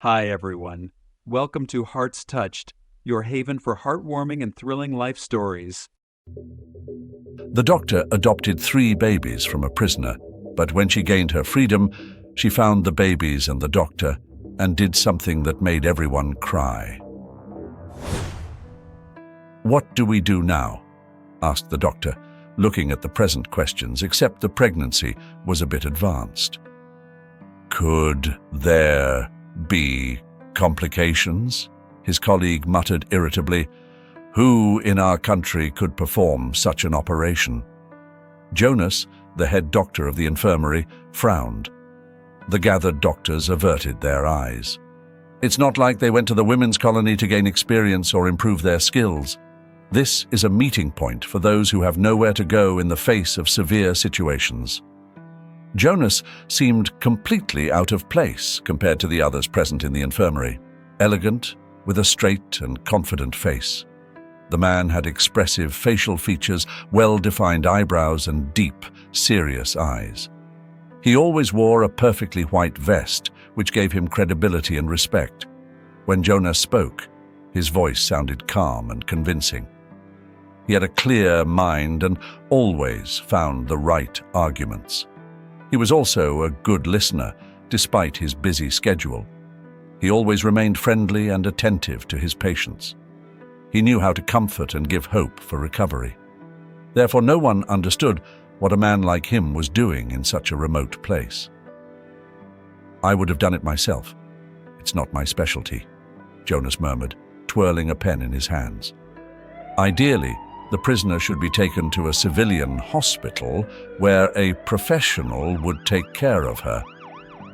Hi, everyone. Welcome to Hearts Touched, your haven for heartwarming and thrilling life stories. The doctor adopted 3 babies from a prisoner, but when she gained her freedom, she found the babies and the doctor and did something that made everyone cry. "What do we do now?" asked the doctor, looking at the present questions, except the pregnancy was a bit advanced. "Could there be complications?" his colleague muttered irritably. "Who in our country could perform such an operation?" Jonas, the head doctor of the infirmary, frowned. The gathered doctors averted their eyes. It's not like they went to the women's colony to gain experience or improve their skills. This is a meeting point for those who have nowhere to go in the face of severe situations. Jonas seemed completely out of place compared to the others present in the infirmary, elegant, with a straight and confident face. The man had expressive facial features, well-defined eyebrows, and deep, serious eyes. He always wore a perfectly white vest, which gave him credibility and respect. When Jonas spoke, his voice sounded calm and convincing. He had a clear mind and always found the right arguments. He was also a good listener, despite his busy schedule. He always remained friendly and attentive to his patients. He knew how to comfort and give hope for recovery. Therefore, no one understood what a man like him was doing in such a remote place. "I would have done it myself. It's not my specialty," Jonas murmured, twirling a pen in his hands. Ideally, the prisoner should be taken to a civilian hospital where a professional would take care of her.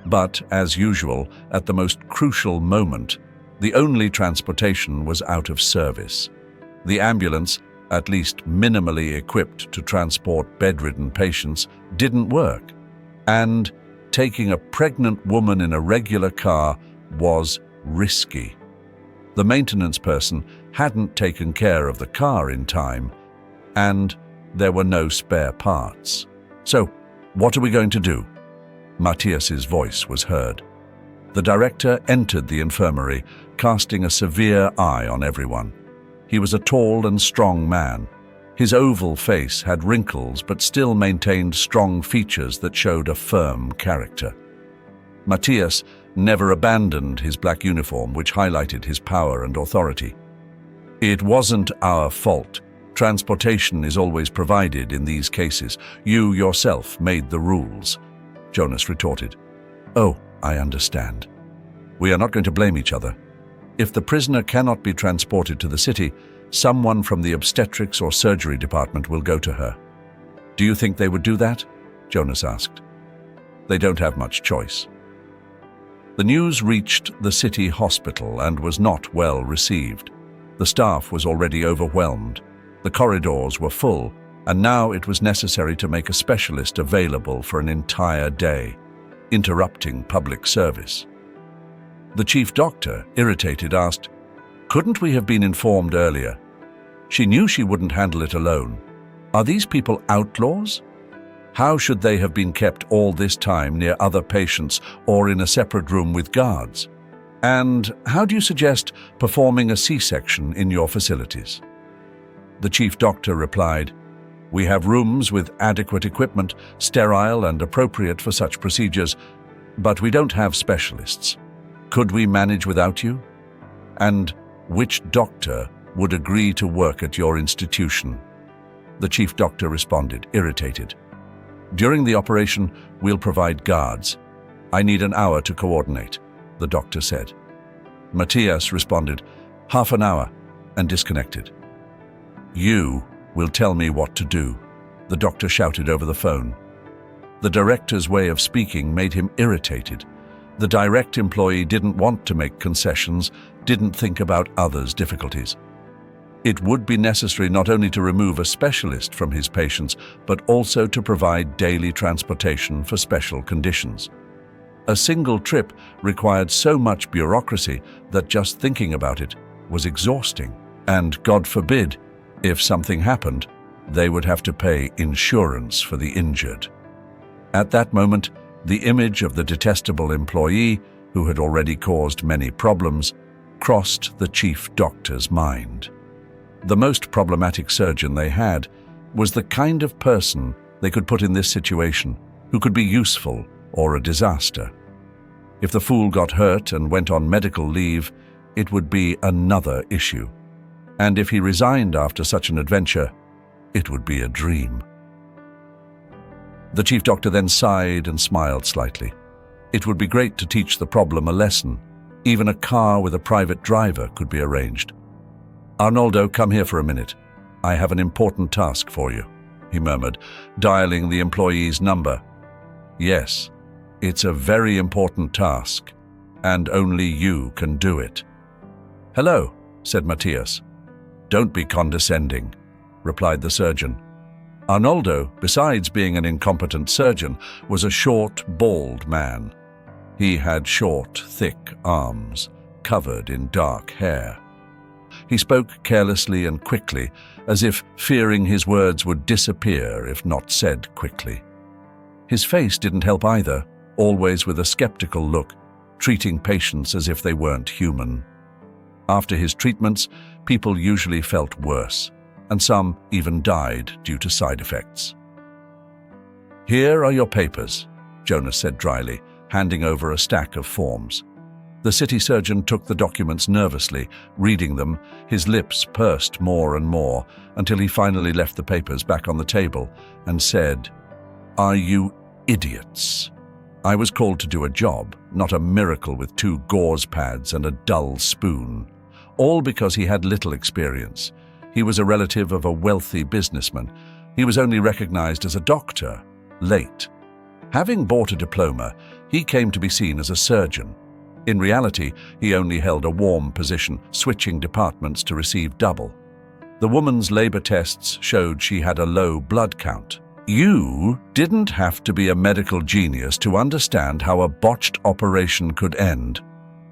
But, as usual, at the most crucial moment, the only transportation was out of service. The ambulance, at least minimally equipped to transport bedridden patients, didn't work. And taking a pregnant woman in a regular car was risky. The maintenance person hadn't taken care of the car in time, and there were no spare parts. "So, what are we going to do?" Matthias's voice was heard. The director entered the infirmary, casting a severe eye on everyone. He was a tall and strong man. His oval face had wrinkles but still maintained strong features that showed a firm character. Matthias never abandoned his black uniform, which highlighted his power and authority. "It wasn't our fault. Transportation is always provided in these cases. You yourself made the rules," Jonas retorted. "Oh, I understand. We are not going to blame each other. If the prisoner cannot be transported to the city, someone from the obstetrics or surgery department will go to her." "Do you think they would do that?" Jonas asked. "They don't have much choice." The news reached the city hospital and was not well received. The staff was already overwhelmed. The corridors were full, and now it was necessary to make a specialist available for an entire day, interrupting public service. The chief doctor, irritated, asked, "Couldn't we have been informed earlier?" She knew she wouldn't handle it alone. Are these people outlaws? How should they have been kept all this time near other patients or in a separate room with guards? And how do you suggest performing a C-section in your facilities? The chief doctor replied, "We have rooms with adequate equipment, sterile and appropriate for such procedures, but we don't have specialists. Could we manage without you? And which doctor would agree to work at your institution?" The chief doctor responded, irritated. "During the operation, we'll provide guards. I need an hour to coordinate," the doctor said. Matthias responded, "Half an hour," and disconnected. "You will tell me what to do," the doctor shouted over the phone. The director's way of speaking made him irritated. The direct employee didn't want to make concessions, didn't think about others' difficulties. It would be necessary not only to remove a specialist from his patients, but also to provide daily transportation for special conditions. A single trip required so much bureaucracy that just thinking about it was exhausting. And God forbid, if something happened, they would have to pay insurance for the injured. At that moment, the image of the detestable employee who had already caused many problems, crossed the chief doctor's mind. The most problematic surgeon they had was the kind of person they could put in this situation, who could be useful or a disaster. If the fool got hurt and went on medical leave, it would be another issue. And if he resigned after such an adventure, it would be a dream. The chief doctor then sighed and smiled slightly. It would be great to teach the problem a lesson. Even a car with a private driver could be arranged. "Arnoldo, come here for a minute. I have an important task for you," he murmured, dialing the employee's number. "Yes, it's a very important task, and only you can do it." "Hello," said Matthias. "Don't be condescending," replied the surgeon. Arnoldo, besides being an incompetent surgeon, was a short, bald man. He had short, thick arms, covered in dark hair. He spoke carelessly and quickly, as if fearing his words would disappear if not said quickly. His face didn't help either, always with a skeptical look, treating patients as if they weren't human. After his treatments, people usually felt worse, and some even died due to side effects. "Here are your papers," Jonas said dryly, handing over a stack of forms. The city surgeon took the documents nervously, reading them, his lips pursed more and more, until he finally left the papers back on the table and said, "Are you idiots? I was called to do a job, not a miracle with 2 gauze pads and a dull spoon. All because he had little experience. He was a relative of a wealthy businessman. He was only recognized as a doctor, late. Having bought a diploma, he came to be seen as a surgeon. In reality, he only held a warm position, switching departments to receive double. The woman's labor tests showed she had a low blood count. You didn't have to be a medical genius to understand how a botched operation could end.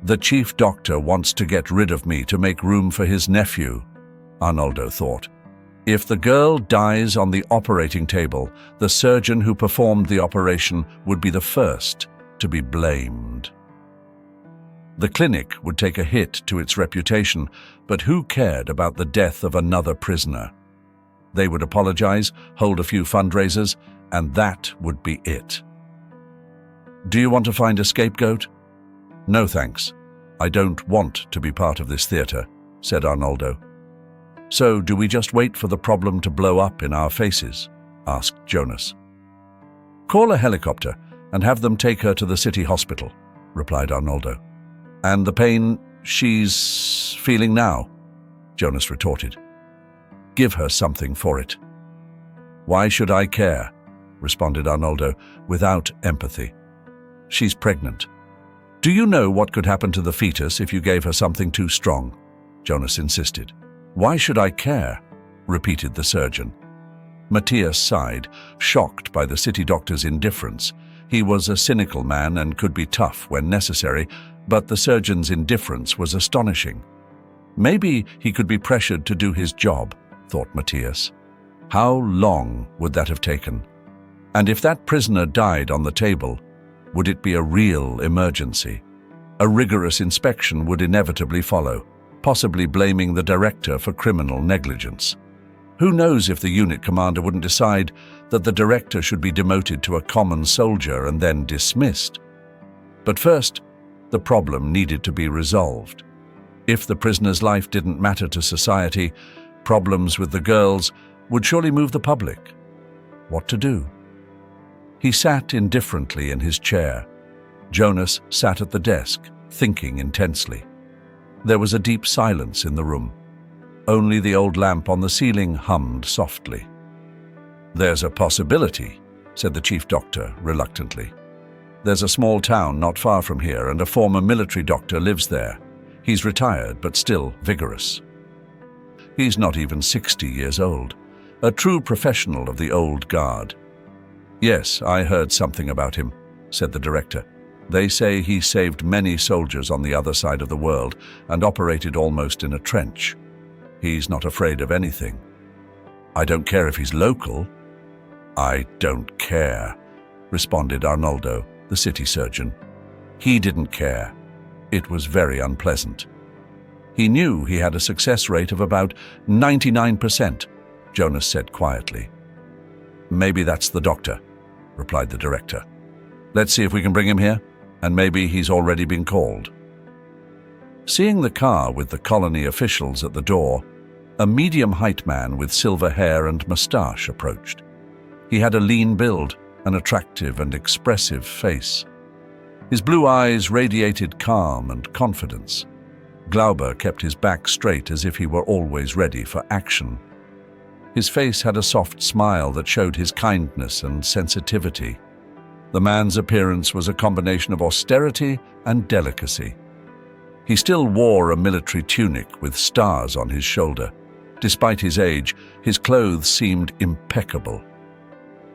The chief doctor wants to get rid of me to make room for his nephew," Arnoldo thought. "If the girl dies on the operating table, the surgeon who performed the operation would be the first to be blamed. The clinic would take a hit to its reputation, but who cared about the death of another prisoner? They would apologize, hold a few fundraisers, and that would be it. Do you want to find a scapegoat?" "No, thanks. I don't want to be part of this theater," said Arnoldo. "So do we just wait for the problem to blow up in our faces?" asked Jonas. "Call a helicopter and have them take her to the city hospital," replied Arnoldo. "And the pain she's feeling now?" Jonas retorted. "Give her something for it." "Why should I care?" responded Arnoldo, without empathy. "She's pregnant." "Do you know what could happen to the fetus if you gave her something too strong?" Jonas insisted. "Why should I care?" repeated the surgeon. Matthias sighed, shocked by the city doctor's indifference. He was a cynical man and could be tough when necessary, but the surgeon's indifference was astonishing. Maybe he could be pressured to do his job, thought Matthias. How long would that have taken? And if that prisoner died on the table, would it be a real emergency? A rigorous inspection would inevitably follow, possibly blaming the director for criminal negligence. Who knows if the unit commander wouldn't decide that the director should be demoted to a common soldier and then dismissed? But first, the problem needed to be resolved. If the prisoner's life didn't matter to society, problems with the girls would surely move the public. What to do? He sat indifferently in his chair. Jonas sat at the desk, thinking intensely. There was a deep silence in the room. Only the old lamp on the ceiling hummed softly. "There's a possibility," said the chief doctor reluctantly. "There's a small town not far from here, and a former military doctor lives there. He's retired, but still vigorous. He's not even 60 years old, a true professional of the old guard." "Yes, I heard something about him," said the director. "They say he saved many soldiers on the other side of the world and operated almost in a trench. He's not afraid of anything." "I don't care if he's local." "I don't care," responded Arnoldo, the city surgeon. He didn't care. It was very unpleasant. He knew he had a success rate of about 99%, Jonas said quietly. "Maybe that's the doctor," replied the director. "Let's see if we can bring him here, and maybe he's already been called." Seeing the car with the colony officials at the door, a medium-height man with silver hair and moustache approached. He had a lean build, an attractive and expressive face. His blue eyes radiated calm and confidence. Glauber kept his back straight as if he were always ready for action. His face had a soft smile that showed his kindness and sensitivity. The man's appearance was a combination of austerity and delicacy. He still wore a military tunic with stars on his shoulder. Despite his age, his clothes seemed impeccable.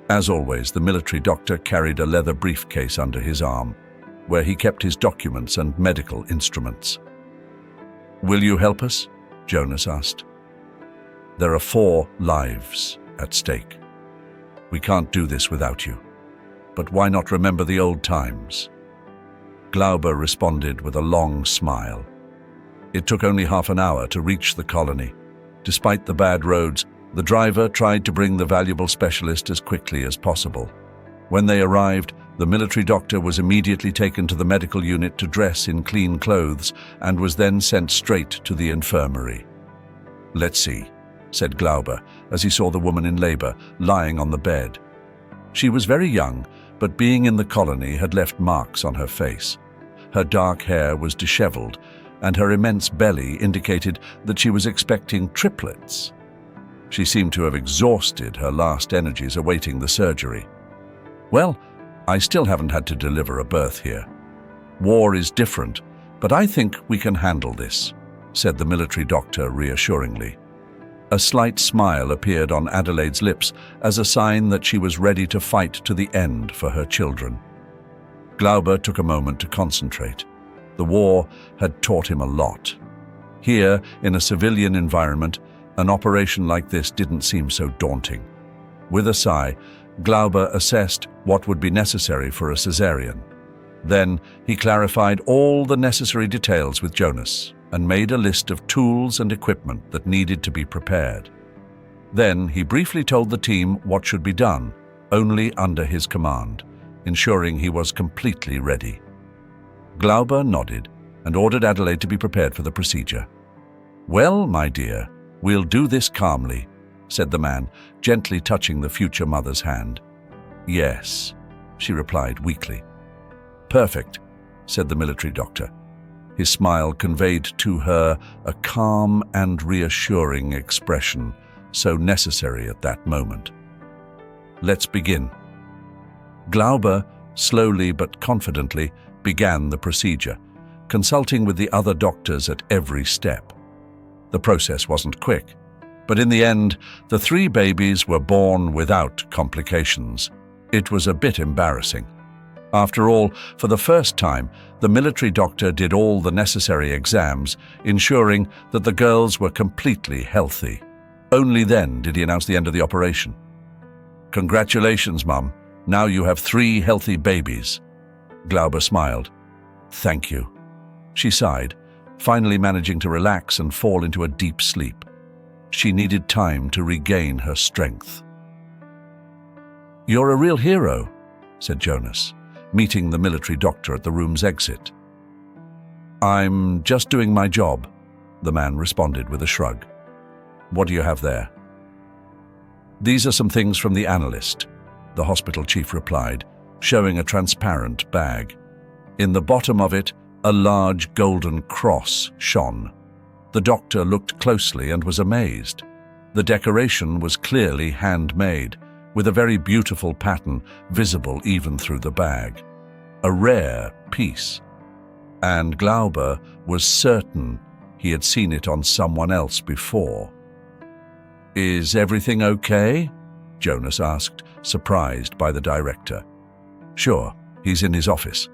As always, the military doctor carried a leather briefcase under his arm, where he kept his documents and medical instruments. "Will you help us?" Jonas asked. "There are 4 lives at stake. We can't do this without you. But why not remember the old times?" Glauber responded with a long smile. It took only half an hour to reach the colony. Despite the bad roads, the driver tried to bring the valuable specialist as quickly as possible. When they arrived, the military doctor was immediately taken to the medical unit to dress in clean clothes and was then sent straight to the infirmary. "Let's see," said Glauber as he saw the woman in labor lying on the bed. She was very young, but being in the colony had left marks on her face. Her dark hair was disheveled, and her immense belly indicated that she was expecting triplets. She seemed to have exhausted her last energies awaiting the surgery. "Well, I still haven't had to deliver a birth here. War is different, but I think we can handle this," said the military doctor reassuringly. A slight smile appeared on Adelaide's lips as a sign that she was ready to fight to the end for her children. Glauber took a moment to concentrate. The war had taught him a lot. Here, in a civilian environment, an operation like this didn't seem so daunting. With a sigh, Glauber assessed what would be necessary for a cesarean. Then he clarified all the necessary details with Jonas and made a list of tools and equipment that needed to be prepared. Then he briefly told the team what should be done, only under his command, ensuring he was completely ready. Glauber nodded and ordered Adelaide to be prepared for the procedure. "Well, my dear, we'll do this calmly," said the man, gently touching the future mother's hand. "Yes," she replied weakly. "Perfect," said the military doctor. His smile conveyed to her a calm and reassuring expression, so necessary at that moment. "Let's begin." Glauber, slowly but confidently, began the procedure, consulting with the other doctors at every step. The process wasn't quick, but in the end, the 3 babies were born without complications. It was a bit embarrassing. After all, for the first time, the military doctor did all the necessary exams, ensuring that the girls were completely healthy. Only then did he announce the end of the operation. "Congratulations, Mum. Now you have 3 healthy babies." Glauber smiled. "Thank you." She sighed, finally managing to relax and fall into a deep sleep. She needed time to regain her strength. "You're a real hero," said Jonas, meeting the military doctor at the room's exit. "I'm just doing my job," the man responded with a shrug. "What do you have there?" "These are some things from the analyst," the hospital chief replied, showing a transparent bag. In the bottom of it, a large golden cross shone. The doctor looked closely and was amazed. The decoration was clearly handmade, with a very beautiful pattern visible even through the bag. A rare piece. And Glauber was certain he had seen it on someone else before. "Is everything okay?" Jonas asked, surprised by the director. "Sure, he's in his office."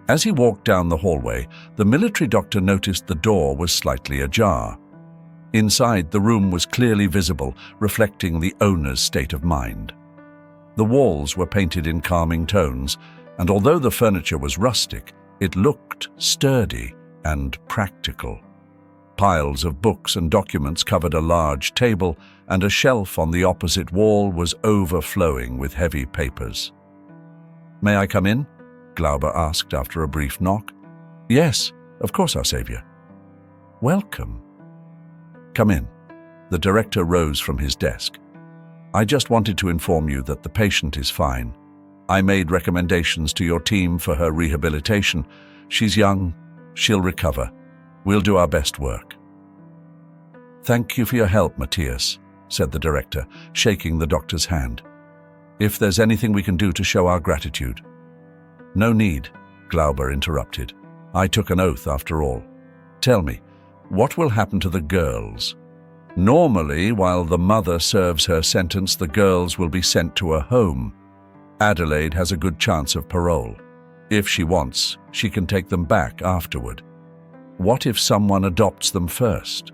As he walked down the hallway, the military doctor noticed the door was slightly ajar. Inside, the room was clearly visible, reflecting the owner's state of mind. The walls were painted in calming tones, and although the furniture was rustic, it looked sturdy and practical. Piles of books and documents covered a large table, and a shelf on the opposite wall was overflowing with heavy papers. "May I come in?" Glauber asked after a brief knock. "Yes, of course, Our Savior." "Welcome." "Come in." The director rose from his desk. "I just wanted to inform you that the patient is fine. I made recommendations to your team for her rehabilitation. She's young. She'll recover. We'll do our best work." "Thank you for your help, Matthias," said the director, shaking the doctor's hand. "If there's anything we can do to show our gratitude." "No need," Glauber interrupted. "I took an oath after all. Tell me, what will happen to the girls? Normally, while the mother serves her sentence, the girls will be sent to a home. Adelaide has a good chance of parole. If she wants, she can take them back afterward. What if someone adopts them first?"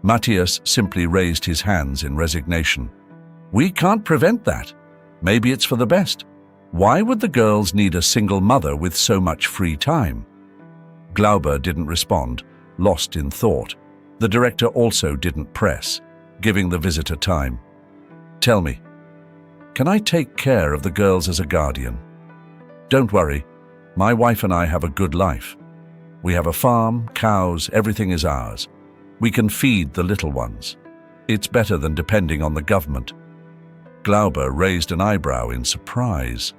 Matthias simply raised his hands in resignation. "We can't prevent that. Maybe it's for the best. Why would the girls need a single mother with so much free time?" Glauber didn't respond, lost in thought. The director also didn't press, giving the visitor time. "Tell me, can I take care of the girls as a guardian?" "Don't worry. My wife and I have a good life. We have a farm, cows, everything is ours. We can feed the little ones. It's better than depending on the government." Glauber raised an eyebrow in surprise.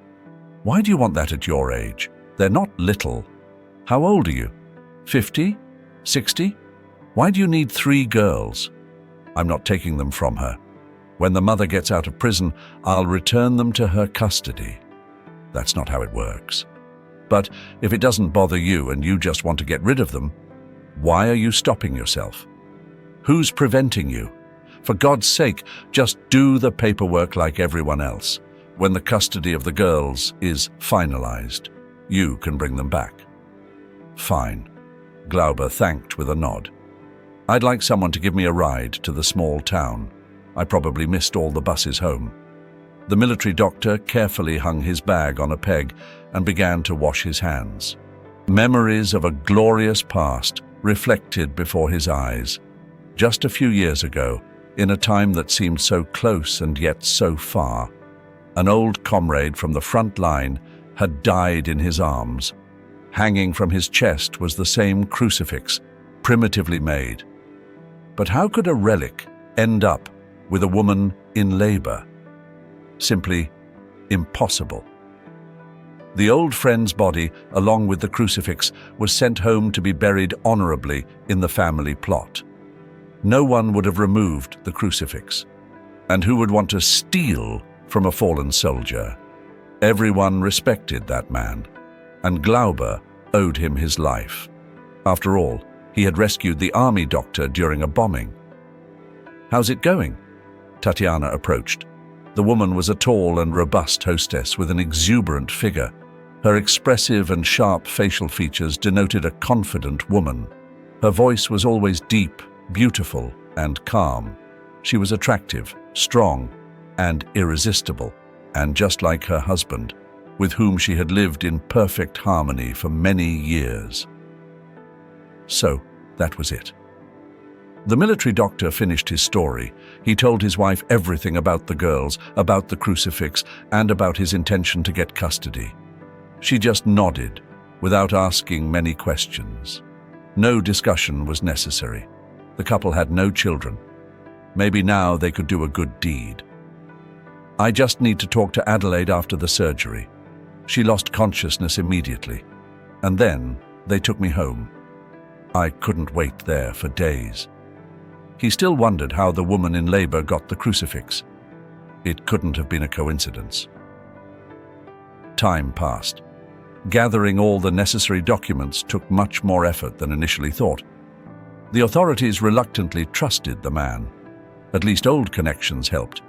"Why do you want that at your age? They're not little. How old are you? 50? 60? Why do you need 3 girls?" "I'm not taking them from her. When the mother gets out of prison, I'll return them to her custody." "That's not how it works." "But if it doesn't bother you and you just want to get rid of them, why are you stopping yourself? Who's preventing you? For God's sake, just do the paperwork like everyone else. When the custody of the girls is finalized, you can bring them back." "Fine," Glauber thanked with a nod. "I'd like someone to give me a ride to the small town. I probably missed all the buses home." The military doctor carefully hung his bag on a peg and began to wash his hands. Memories of a glorious past reflected before his eyes. Just a few years ago, in a time that seemed so close and yet so far, an old comrade from the front line had died in his arms. Hanging from his chest was the same crucifix, primitively made. But how could a relic end up with a woman in labor? Simply impossible. The old friend's body, along with the crucifix, was sent home to be buried honorably in the family plot. No one would have removed the crucifix. And who would want to steal from a fallen soldier? Everyone respected that man, and Glauber owed him his life. After all, he had rescued the army doctor during a bombing. "How's it going?" Tatiana approached. The woman was a tall and robust hostess with an exuberant figure. Her expressive and sharp facial features denoted a confident woman. Her voice was always deep, beautiful, and calm. She was attractive, strong, and irresistible, and just like her husband, with whom she had lived in perfect harmony for many years. So, that was it. The military doctor finished his story. He told his wife everything about the girls, about the crucifix, and about his intention to get custody. She just nodded, without asking many questions. No discussion was necessary. The couple had no children. Maybe now they could do a good deed. "I just need to talk to Adelaide after the surgery. She lost consciousness immediately. And then they took me home. I couldn't wait there for days." He still wondered how the woman in labor got the crucifix. It couldn't have been a coincidence. Time passed. Gathering all the necessary documents took much more effort than initially thought. The authorities reluctantly trusted the man. At least old connections helped.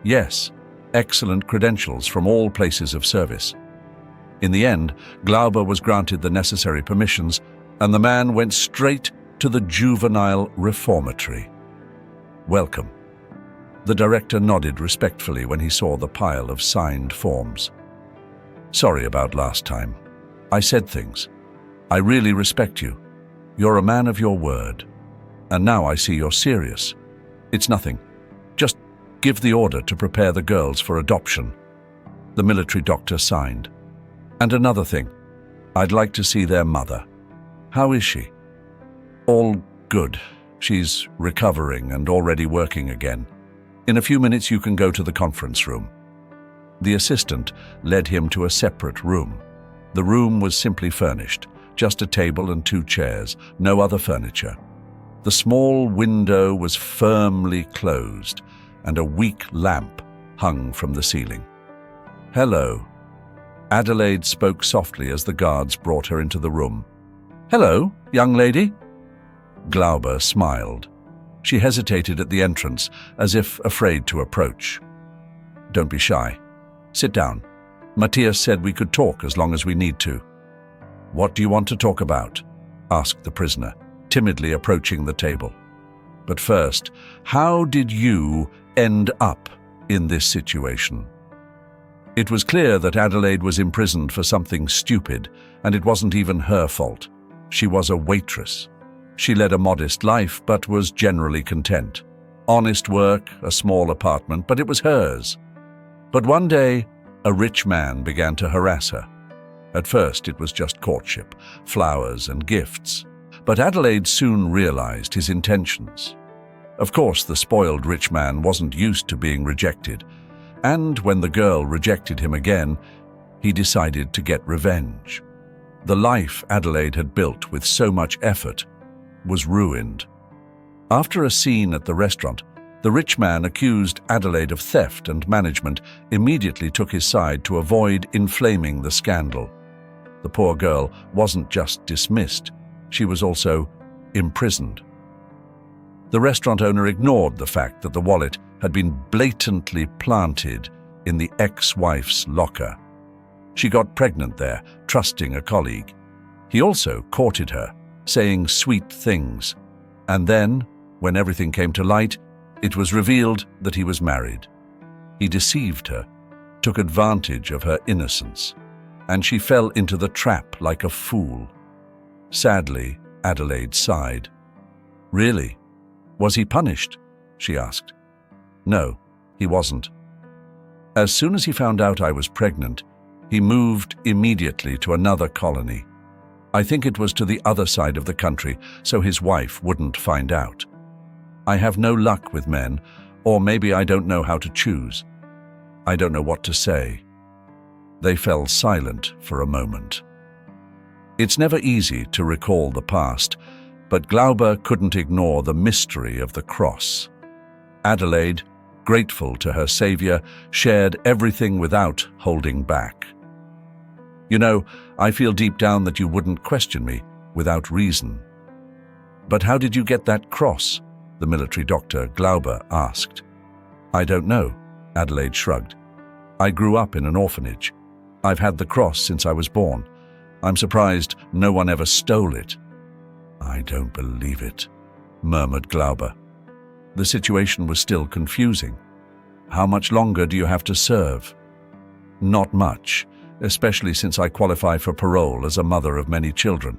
Yes, excellent credentials from all places of service. In the end, Glauber was granted the necessary permissions, and the man went straight to the juvenile reformatory. "Welcome." The director nodded respectfully when he saw the pile of signed forms. Sorry about last time. I said things. I really respect you. You're a man of your word. And now I see you're serious. It's nothing. Just give the order to prepare the girls for adoption." The military doctor signed. "And another thing. I'd like to see their mother. How is she?" "All good. She's recovering and already working again. In a few minutes you can go to the conference room." The assistant led him to a separate room. The room was simply furnished, just a table and 2 chairs, no other furniture. The small window was firmly closed, and a weak lamp hung from the ceiling. "Hello." Adelaide spoke softly as the guards brought her into the room. "Hello, young lady." Glauber smiled. She hesitated at the entrance, as if afraid to approach. "Don't be shy. Sit down. Matthias said we could talk as long as we need to." "What do you want to talk about?" asked the prisoner, timidly approaching the table. "But first, how did you end up in this situation?" It was clear that Adelaide was imprisoned for something stupid, and it wasn't even her fault. She was a waitress. She led a modest life, but was generally content. Honest work, a small apartment, but it was hers. But one day, a rich man began to harass her. At first, it was just courtship, flowers and gifts. But Adelaide soon realized his intentions. Of course, the spoiled rich man wasn't used to being rejected, and when the girl rejected him again, he decided to get revenge. The life Adelaide had built with so much effort was ruined. After a scene at the restaurant, the rich man accused Adelaide of theft, and management immediately took his side to avoid inflaming the scandal. The poor girl wasn't just dismissed, she was also imprisoned. The restaurant owner ignored the fact that the wallet had been blatantly planted in the ex-wife's locker. She got pregnant there, trusting a colleague. He also courted her, saying sweet things. And then, when everything came to light, it was revealed that he was married. He deceived her, took advantage of her innocence, and she fell into the trap like a fool. Sadly, Adelaide sighed. "Really? Was he punished?" she asked. "No, he wasn't. As soon as he found out I was pregnant, he moved immediately to another colony. I think it was to the other side of the country, so his wife wouldn't find out. I have no luck with men, or maybe I don't know how to choose. I don't know what to say." They fell silent for a moment. It's never easy to recall the past, but Glauber couldn't ignore the mystery of the cross. Adelaide, grateful to her savior, shared everything without holding back. "You know, I feel deep down that you wouldn't question me without reason." "But how did you get that cross?" the military doctor Glauber asked. "I don't know," Adelaide shrugged. "I grew up in an orphanage. I've had the cross since I was born. I'm surprised no one ever stole it." "I don't believe it," murmured Glauber. The situation was still confusing. "How much longer do you have to serve?" "Not much, especially since I qualify for parole as a mother of many children.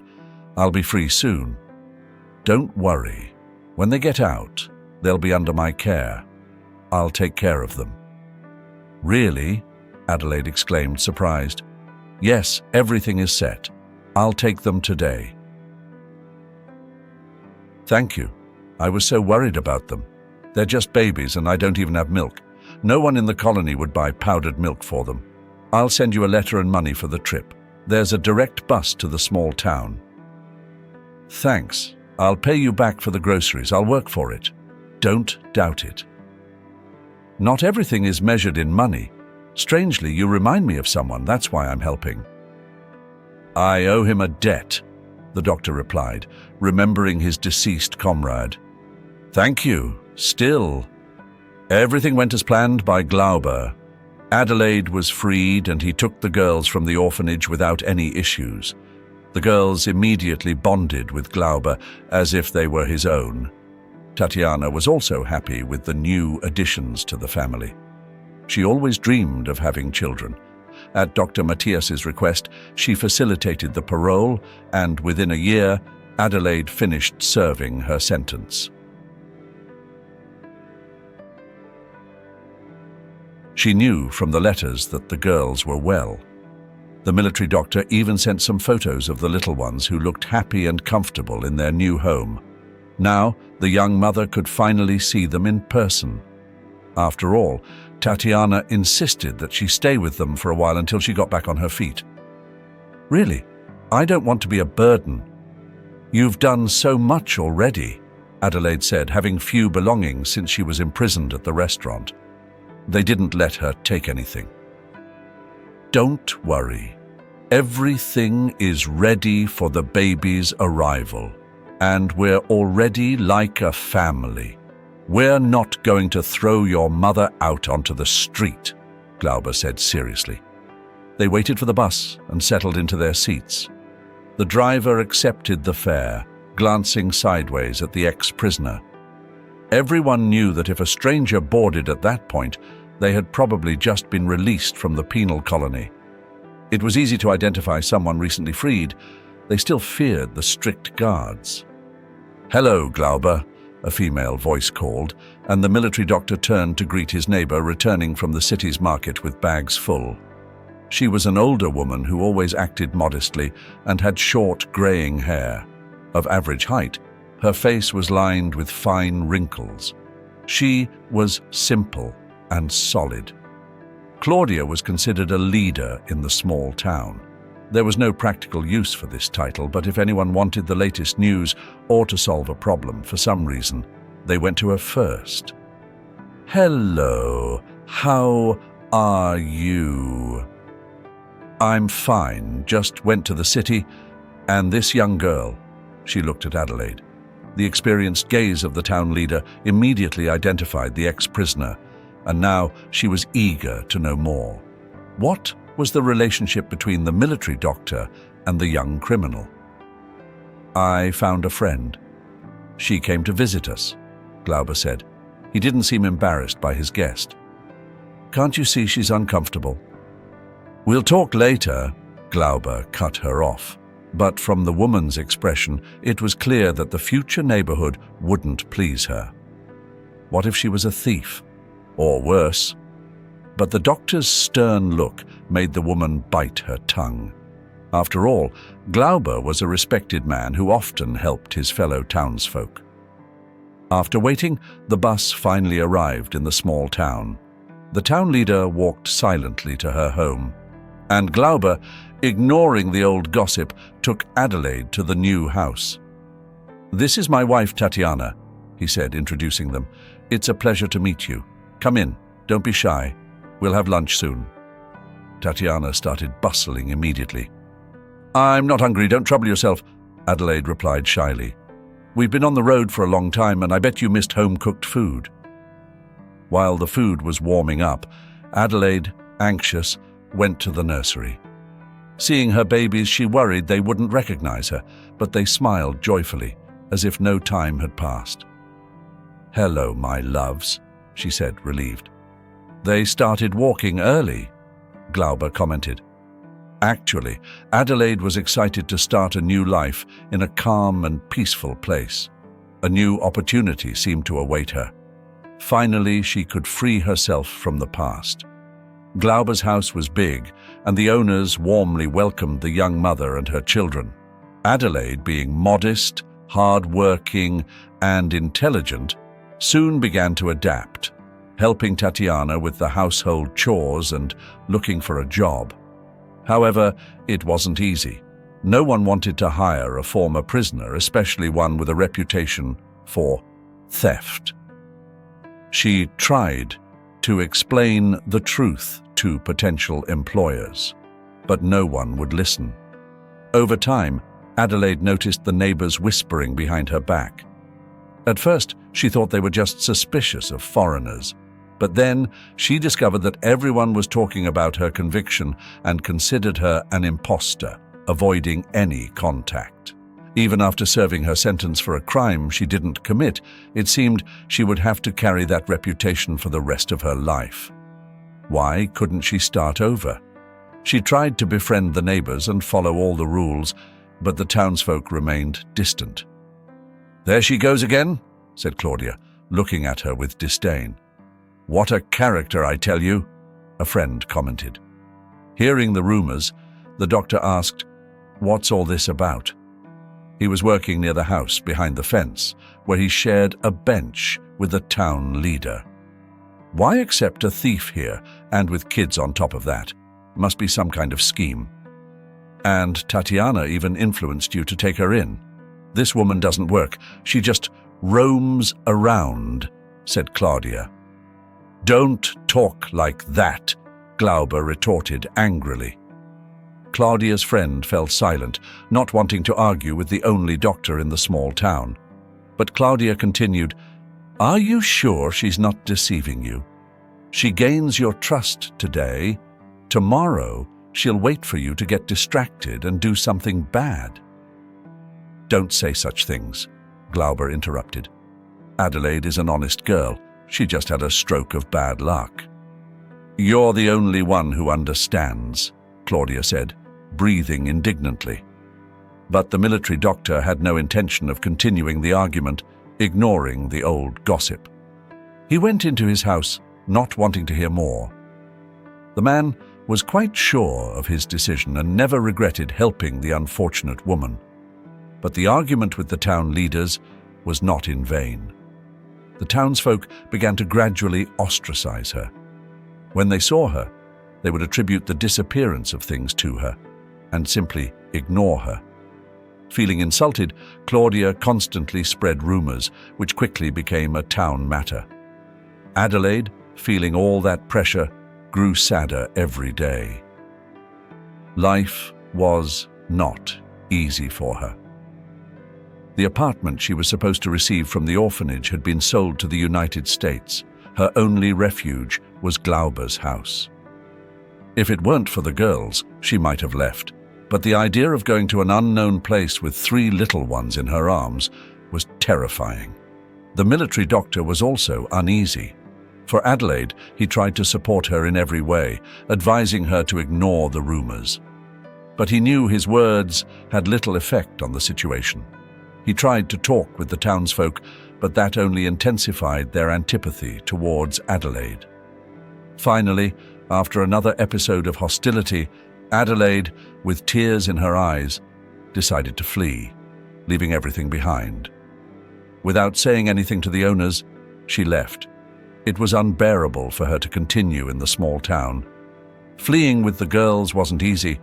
I'll be free soon." "Don't worry. When they get out, they'll be under my care. I'll take care of them." "Really?" Adelaide exclaimed, surprised. "Yes, everything is set. I'll take them today." "Thank you. I was so worried about them. They're just babies and I don't even have milk. No one in the colony would buy powdered milk for them. I'll send you a letter and money for the trip. There's a direct bus to the small town." "Thanks. I'll pay you back for the groceries. I'll work for it. Don't doubt it." "Not everything is measured in money. Strangely, you remind me of someone. That's why I'm helping." "I owe him a debt," the doctor replied, remembering his deceased comrade. "Thank you. Still." Everything went as planned by Glauber. Adelaide was freed and he took the girls from the orphanage without any issues. The girls immediately bonded with Glauber as if they were his own. Tatiana was also happy with the new additions to the family. She always dreamed of having children, At Dr. Matthias's request, she facilitated the parole, and within a year, Adelaide finished serving her sentence. She knew from the letters that the girls were well. The military doctor even sent some photos of the little ones who looked happy and comfortable in their new home. Now, the young mother could finally see them in person. After all, Tatiana insisted that she stay with them for a while until she got back on her feet. "Really, I don't want to be a burden." "You've done so much already," Adelaide said, having few belongings since she was imprisoned at the restaurant. They didn't let her take anything. "Don't worry. Everything is ready for the baby's arrival, and we're already like a family. We're not going to throw your mother out onto the street," Glauber said seriously. They waited for the bus and settled into their seats. The driver accepted the fare, glancing sideways at the ex-prisoner. Everyone knew that if a stranger boarded at that point, they had probably just been released from the penal colony. It was easy to identify someone recently freed. They still feared the strict guards. "Hello, Glauber," a female voice called, and the military doctor turned to greet his neighbor returning from the city's market with bags full. She was an older woman who always acted modestly and had short, graying hair. Of average height, her face was lined with fine wrinkles. She was simple and solid. Claudia was considered a leader in the small town. There was no practical use for this title, but if anyone wanted the latest news or to solve a problem for some reason, they went to her first. "Hello, how are you?" "I'm fine, just went to the city, and this young girl," she looked at Adelaide. The experienced gaze of the town leader immediately identified the ex-prisoner, and now she was eager to know more. What was the relationship between the military doctor and the young criminal? "I found a friend. She came to visit us," Glauber said. He didn't seem embarrassed by his guest. "Can't you see she's uncomfortable?" "We'll talk later," Glauber cut her off. But from the woman's expression, it was clear that the future neighborhood wouldn't please her. What if she was a thief? Or worse? But the doctor's stern look made the woman bite her tongue. After all, Glauber was a respected man who often helped his fellow townsfolk. After waiting, the bus finally arrived in the small town. The town leader walked silently to her home, and Glauber, ignoring the old gossip, took Adelaide to the new house. "This is my wife, Tatiana," he said, introducing them. "It's a pleasure to meet you. Come in, don't be shy. We'll have lunch soon." Tatiana started bustling immediately. "I'm not hungry, don't trouble yourself," Adelaide replied shyly. "We've been on the road for a long time, and I bet you missed home-cooked food." While the food was warming up, Adelaide, anxious, went to the nursery. Seeing her babies, she worried they wouldn't recognize her, but they smiled joyfully, as if no time had passed. "Hello, my loves," she said, relieved. "They started walking early," Glauber commented. Actually, Adelaide was excited to start a new life in a calm and peaceful place. A new opportunity seemed to await her. Finally, she could free herself from the past. Glauber's house was big, and the owners warmly welcomed the young mother and her children. Adelaide, being modest, hard-working, and intelligent, soon began to adapt, helping Tatiana with the household chores and looking for a job. However, it wasn't easy. No one wanted to hire a former prisoner, especially one with a reputation for theft. She tried to explain the truth to potential employers, but no one would listen. Over time, Adelaide noticed the neighbors whispering behind her back. At first, she thought they were just suspicious of foreigners, but then she discovered that everyone was talking about her conviction and considered her an imposter, avoiding any contact. Even after serving her sentence for a crime she didn't commit, it seemed she would have to carry that reputation for the rest of her life. Why couldn't she start over? She tried to befriend the neighbors and follow all the rules, but the townsfolk remained distant. "There she goes again," said Claudia, looking at her with disdain. "What a character, I tell you," a friend commented. Hearing the rumors, the doctor asked, "What's all this about?" He was working near the house behind the fence, where he shared a bench with the town leader. "Why accept a thief here, and with kids on top of that? Must be some kind of scheme. And Tatiana even influenced you to take her in. This woman doesn't work. She just roams around," said Claudia. "Don't talk like that," Glauber retorted angrily. Claudia's friend fell silent, not wanting to argue with the only doctor in the small town. But Claudia continued, "Are you sure she's not deceiving you? She gains your trust today. Tomorrow, she'll wait for you to get distracted and do something bad." "Don't say such things," Glauber interrupted. "Adelaide is an honest girl. She just had a stroke of bad luck." "You're the only one who understands," Claudia said, breathing indignantly. But the military doctor had no intention of continuing the argument, ignoring the old gossip. He went into his house, not wanting to hear more. The man was quite sure of his decision and never regretted helping the unfortunate woman. But the argument with the town leaders was not in vain. The townsfolk began to gradually ostracize her. When they saw her, they would attribute the disappearance of things to her and simply ignore her. Feeling insulted, Claudia constantly spread rumors, which quickly became a town matter. Adelaide, feeling all that pressure, grew sadder every day. Life was not easy for her. The apartment she was supposed to receive from the orphanage had been sold to the United States. Her only refuge was Glauber's house. If it weren't for the girls, she might have left, but the idea of going to an unknown place with 3 little ones in her arms was terrifying. The military doctor was also uneasy. For Adelaide, he tried to support her in every way, advising her to ignore the rumors. But he knew his words had little effect on the situation. He tried to talk with the townsfolk, but that only intensified their antipathy towards Adelaide. Finally, after another episode of hostility, Adelaide, with tears in her eyes, decided to flee, leaving everything behind. Without saying anything to the owners, she left. It was unbearable for her to continue in the small town. Fleeing with the girls wasn't easy,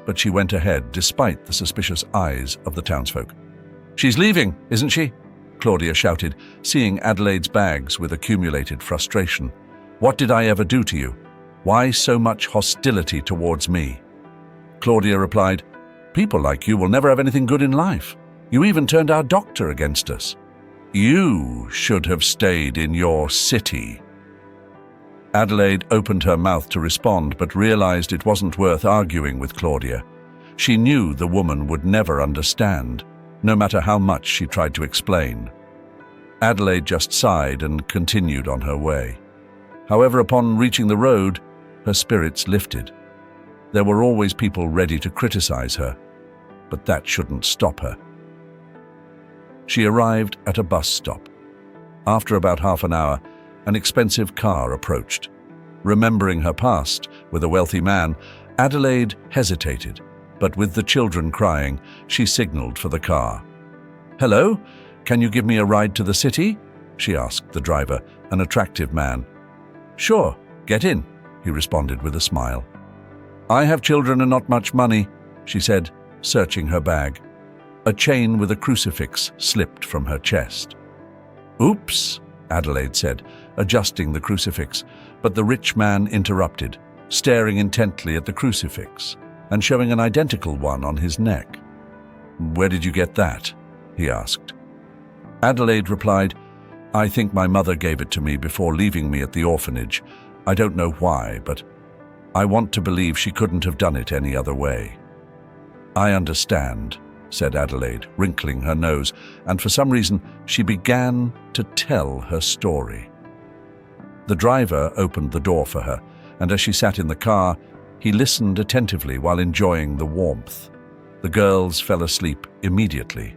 but she went ahead despite the suspicious eyes of the townsfolk. "She's leaving, isn't she?" Claudia shouted, seeing Adelaide's bags with accumulated frustration. "What did I ever do to you? Why so much hostility towards me?" Claudia replied, "People like you will never have anything good in life. You even turned our doctor against us. You should have stayed in your city." Adelaide opened her mouth to respond, but realized it wasn't worth arguing with Claudia. She knew the woman would never understand, no matter how much she tried to explain. Adelaide just sighed and continued on her way. However, upon reaching the road, her spirits lifted. There were always people ready to criticize her, but that shouldn't stop her. She arrived at a bus stop. After about half an hour, an expensive car approached. Remembering her past with a wealthy man, Adelaide hesitated, but with the children crying, she signaled for the car. "Hello, can you give me a ride to the city?" she asked the driver, an attractive man. "Sure, get in," he responded with a smile. "I have children and not much money," she said, searching her bag. A chain with a crucifix slipped from her chest. "Oops," Adelaide said, adjusting the crucifix, but the rich man interrupted, staring intently at the crucifix and showing an identical one on his neck. "Where did you get that?" he asked. Adelaide replied, "I think my mother gave it to me before leaving me at the orphanage. I don't know why, but I want to believe she couldn't have done it any other way." "I understand," said Adelaide, wrinkling her nose, and for some reason she began to tell her story. The driver opened the door for her, and as she sat in the car, He listened attentively while enjoying the warmth. The girls fell asleep immediately.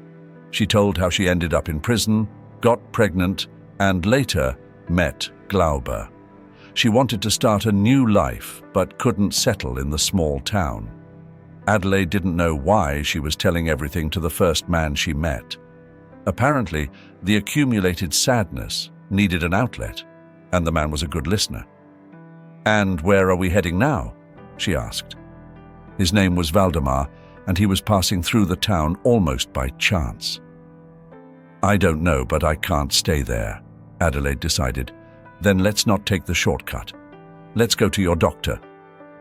She told how she ended up in prison, got pregnant, and later met Glauber. She wanted to start a new life, but couldn't settle in the small town. Adelaide didn't know why she was telling everything to the first man she met. Apparently, the accumulated sadness needed an outlet, and the man was a good listener. "And where are we heading now?" she asked. His name was Valdemar, and he was passing through the town almost by chance. "I don't know, but I can't stay there," Adelaide decided. "Then let's not take the shortcut. Let's go to your doctor.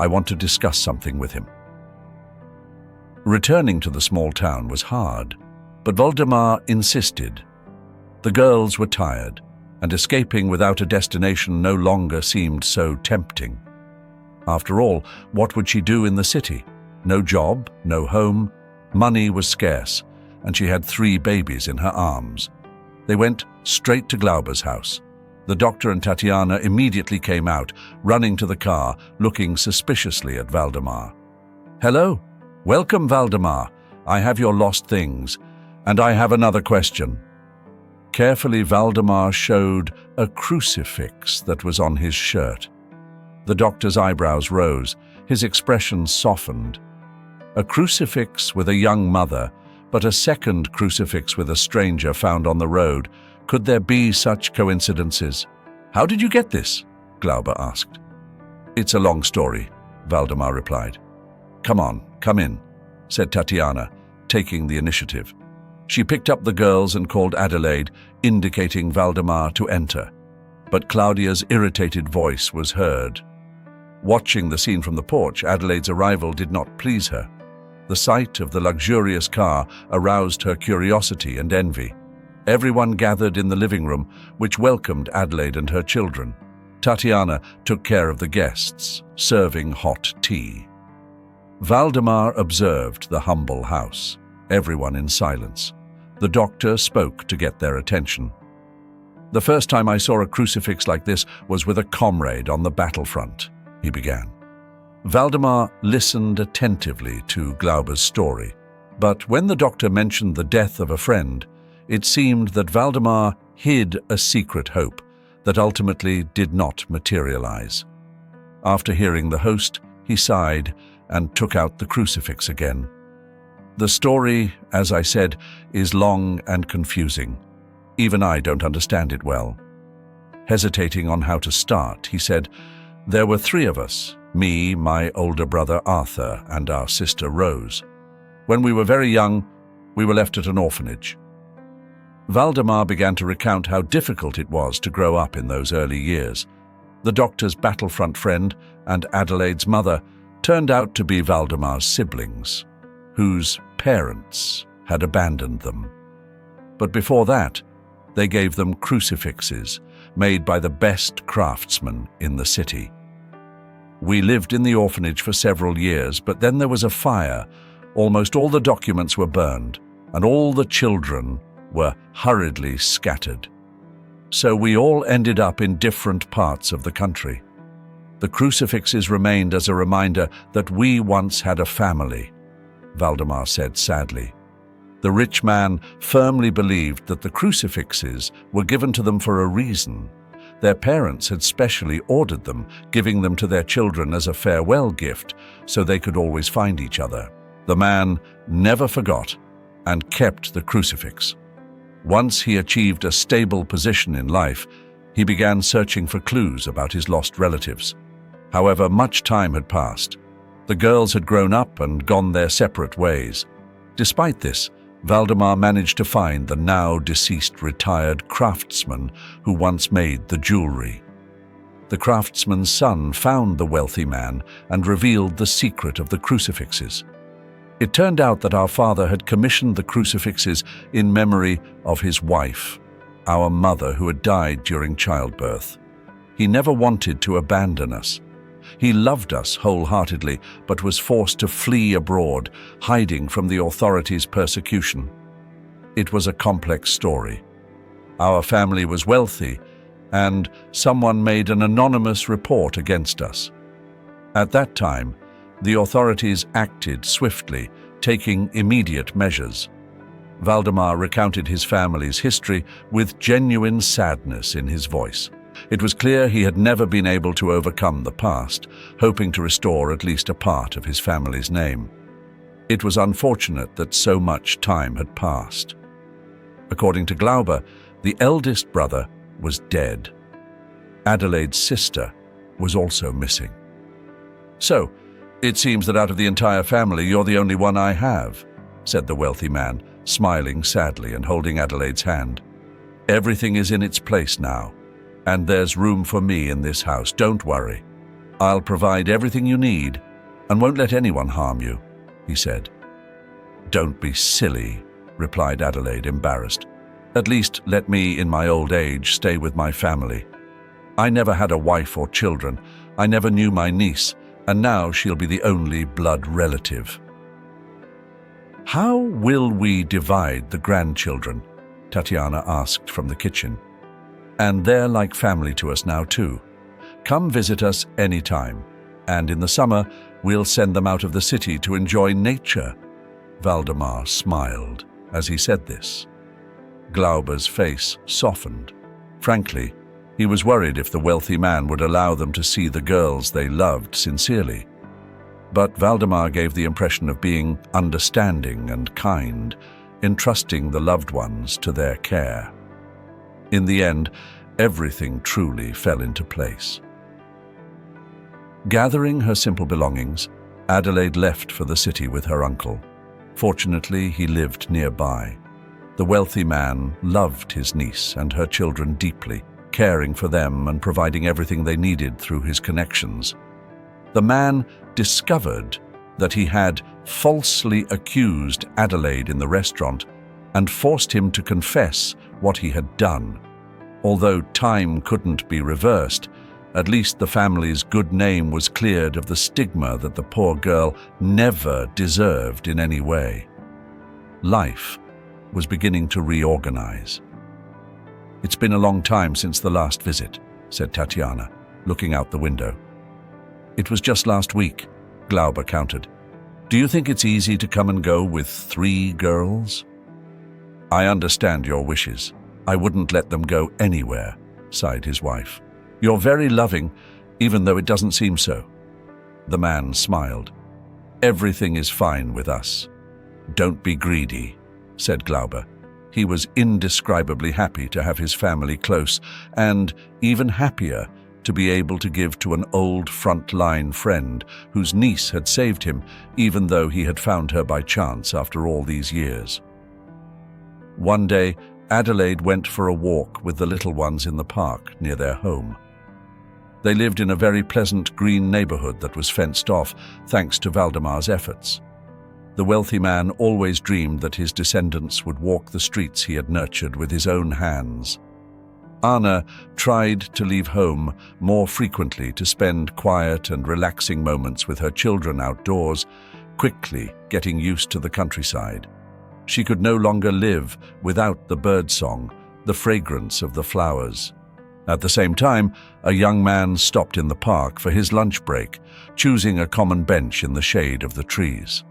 I want to discuss something with him." Returning to the small town was hard, but Valdemar insisted. The girls were tired, and escaping without a destination no longer seemed so tempting. After all, what would she do in the city? No job, no home, money was scarce, and she had 3 babies in her arms. They went straight to Glauber's house. The doctor and Tatiana immediately came out, running to the car, looking suspiciously at Valdemar. "Hello? Welcome, Valdemar. I have your lost things, and I have another question." Carefully, Valdemar showed a crucifix that was on his shirt. The doctor's eyebrows rose, his expression softened. A crucifix with a young mother, but a second crucifix with a stranger found on the road. Could there be such coincidences? "How did you get this?" Glauber asked. "It's a long story," Valdemar replied. "Come on, come in," said Tatiana, taking the initiative. She picked up the girls and called Adelaide, indicating Valdemar to enter. But Claudia's irritated voice was heard. Watching the scene from the porch, Adelaide's arrival did not please her. The sight of the luxurious car aroused her curiosity and envy. Everyone gathered in the living room, which welcomed Adelaide and her children. Tatiana took care of the guests, serving hot tea. Valdemar observed the humble house, everyone in silence. The doctor spoke to get their attention. "The first time I saw a crucifix like this was with a comrade on the battlefront," he began. Valdemar listened attentively to Glauber's story, but when the doctor mentioned the death of a friend, it seemed that Valdemar hid a secret hope that ultimately did not materialize. After hearing the host, he sighed and took out the crucifix again. "The story, as I said, is long and confusing. Even I don't understand it well." Hesitating on how to start, he said, "There were 3 of us, me, my older brother Arthur, and our sister Rose. When we were very young, we were left at an orphanage." Valdemar began to recount how difficult it was to grow up in those early years. The doctor's battlefront friend and Adelaide's mother turned out to be Valdemar's siblings, whose parents had abandoned them. But before that, they gave them crucifixes made by the best craftsmen in the city. "We lived in the orphanage for several years, but then there was a fire. Almost all the documents were burned, and all the children were hurriedly scattered. So we all ended up in different parts of the country. The crucifixes remained as a reminder that we once had a family," Valdemar said sadly. The rich man firmly believed that the crucifixes were given to them for a reason. Their parents had specially ordered them, giving them to their children as a farewell gift so they could always find each other. The man never forgot and kept the crucifix. Once he achieved a stable position in life, he began searching for clues about his lost relatives. However, much time had passed. The girls had grown up and gone their separate ways. Despite this, Valdemar managed to find the now deceased retired craftsman who once made the jewelry. The craftsman's son found the wealthy man and revealed the secret of the crucifixes. It turned out that our father had commissioned the crucifixes in memory of his wife, our mother, who had died during childbirth. He never wanted to abandon us. He loved us wholeheartedly, but was forced to flee abroad, hiding from the authorities' persecution. It was a complex story. Our family was wealthy, and someone made an anonymous report against us. At that time, The authorities acted swiftly, taking immediate measures. Valdemar recounted his family's history with genuine sadness in his voice. It was clear he had never been able to overcome the past, hoping to restore at least a part of his family's name. It was unfortunate that so much time had passed. According to Glauber, the eldest brother was dead. Adelaide's sister was also missing. "So, it seems that out of the entire family, you're the only one I have," said the wealthy man, smiling sadly and holding Adelaide's hand. "Everything is in its place now, and there's room for me in this house. Don't worry. I'll provide everything you need and won't let anyone harm you," he said. "Don't be silly," replied Adelaide, embarrassed. "At least let me, in my old age, stay with my family. I never had a wife or children. I never knew my niece, and now she'll be the only blood relative." "How will we divide the grandchildren?" Tatiana asked from the kitchen. "And they're like family to us now too. Come visit us anytime, and in the summer we'll send them out of the city to enjoy nature." Valdemar smiled as he said this. Glauber's face softened. Frankly, he was worried if the wealthy man would allow them to see the girls they loved sincerely. But Valdemar gave the impression of being understanding and kind, entrusting the loved ones to their care. In the end, everything truly fell into place. Gathering her simple belongings, Adelaide left for the city with her uncle. Fortunately, he lived nearby. The wealthy man loved his niece and her children deeply, caring for them and providing everything they needed through his connections. The man discovered that he had falsely accused Adelaide in the restaurant and forced him to confess what he had done. Although time couldn't be reversed, at least the family's good name was cleared of the stigma that the poor girl never deserved in any way. Life was beginning to reorganize. "It's been a long time since the last visit," said Tatiana, looking out the window. "It was just last week," Glauber countered. "Do you think it's easy to come and go with 3 girls?" "I understand your wishes. I wouldn't let them go anywhere," sighed his wife. "You're very loving, even though it doesn't seem so." The man smiled. "Everything is fine with us. Don't be greedy," said Glauber. He was indescribably happy to have his family close, and even happier to be able to give to an old front-line friend whose niece had saved him, even though he had found her by chance after all these years. One day, Adelaide went for a walk with the little ones in the park near their home. They lived in a very pleasant green neighborhood that was fenced off thanks to Valdemar's efforts. The wealthy man always dreamed that his descendants would walk the streets he had nurtured with his own hands. Anna tried to leave home more frequently to spend quiet and relaxing moments with her children outdoors, quickly getting used to the countryside. She could no longer live without the birdsong, the fragrance of the flowers. At the same time, a young man stopped in the park for his lunch break, choosing a common bench in the shade of the trees.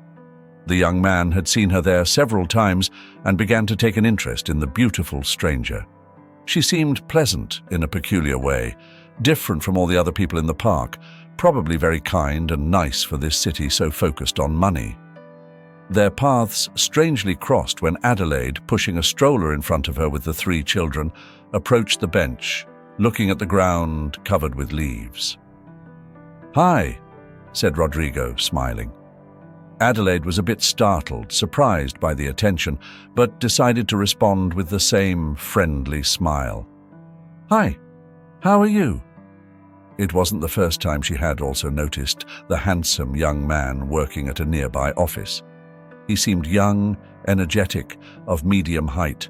The young man had seen her there several times and began to take an interest in the beautiful stranger. She seemed pleasant in a peculiar way, different from all the other people in the park, probably very kind and nice for this city so focused on money. Their paths strangely crossed when Adelaide, pushing a stroller in front of her with the 3 children, approached the bench, looking at the ground covered with leaves. "Hi," said Rodrigo, smiling. Adelaide was a bit startled, surprised by the attention, but decided to respond with the same friendly smile. "Hi, how are you?" It wasn't the first time she had also noticed the handsome young man working at a nearby office. He seemed young, energetic, of medium height.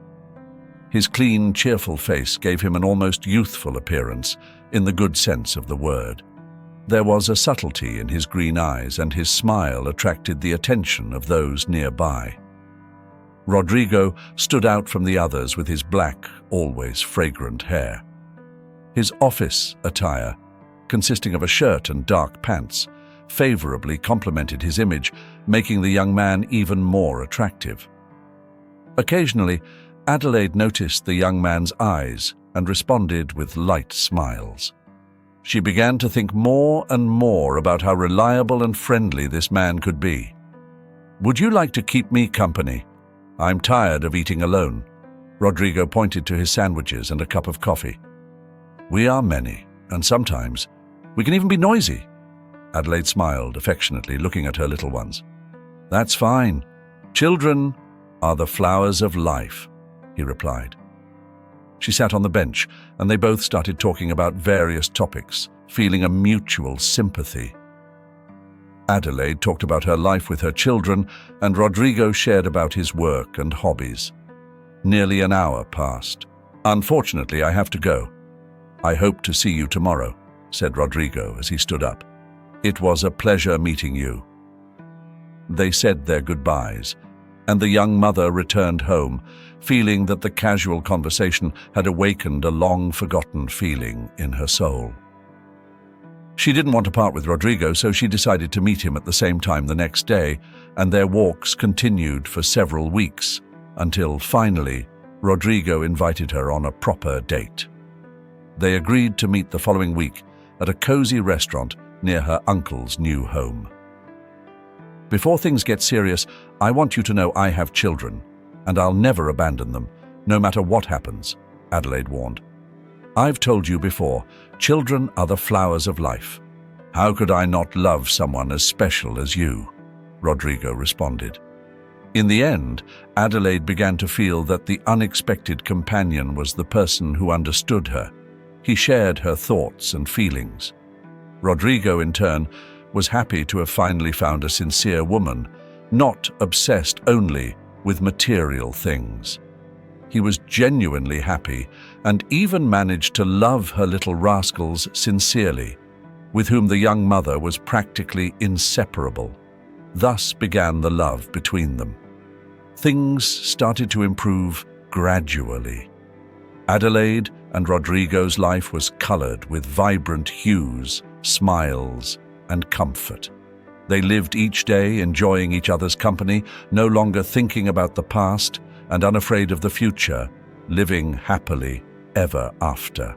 His clean, cheerful face gave him an almost youthful appearance, in the good sense of the word. There was a subtlety in his green eyes, and his smile attracted the attention of those nearby. Rodrigo stood out from the others with his black, always fragrant hair. His office attire, consisting of a shirt and dark pants, favorably complemented his image, making the young man even more attractive. Occasionally, Adelaide noticed the young man's eyes and responded with light smiles. She began to think more and more about how reliable and friendly this man could be. "Would you like to keep me company? I'm tired of eating alone." Rodrigo pointed to his sandwiches and a cup of coffee. "We are many, and sometimes we can even be noisy." Adelaide smiled affectionately, looking at her little ones. "That's fine. Children are the flowers of life," he replied. She sat on the bench, and they both started talking about various topics, feeling a mutual sympathy. Adelaide talked about her life with her children, and Rodrigo shared about his work and hobbies. Nearly an hour passed. "Unfortunately, I have to go. I hope to see you tomorrow," said Rodrigo as he stood up. "It was a pleasure meeting you." They said their goodbyes, and the young mother returned home, feeling that the casual conversation had awakened a long-forgotten feeling in her soul. She didn't want to part with Rodrigo, so she decided to meet him at the same time the next day, and their walks continued for several weeks, until finally, Rodrigo invited her on a proper date. They agreed to meet the following week at a cozy restaurant near her uncle's new home. "Before things get serious, I want you to know I have children, and I'll never abandon them, no matter what happens," Adelaide warned. "I've told you before, children are the flowers of life. How could I not love someone as special as you?" Rodrigo responded. In the end, Adelaide began to feel that the unexpected companion was the person who understood her. He shared her thoughts and feelings. Rodrigo, in turn, was happy to have finally found a sincere woman, not obsessed only with material things. He was genuinely happy and even managed to love her little rascals sincerely, with whom the young mother was practically inseparable. Thus began the love between them. Things started to improve gradually. Adelaide and Rodrigo's life was colored with vibrant hues, smiles, and comfort. They lived each day enjoying each other's company, no longer thinking about the past and unafraid of the future, living happily ever after.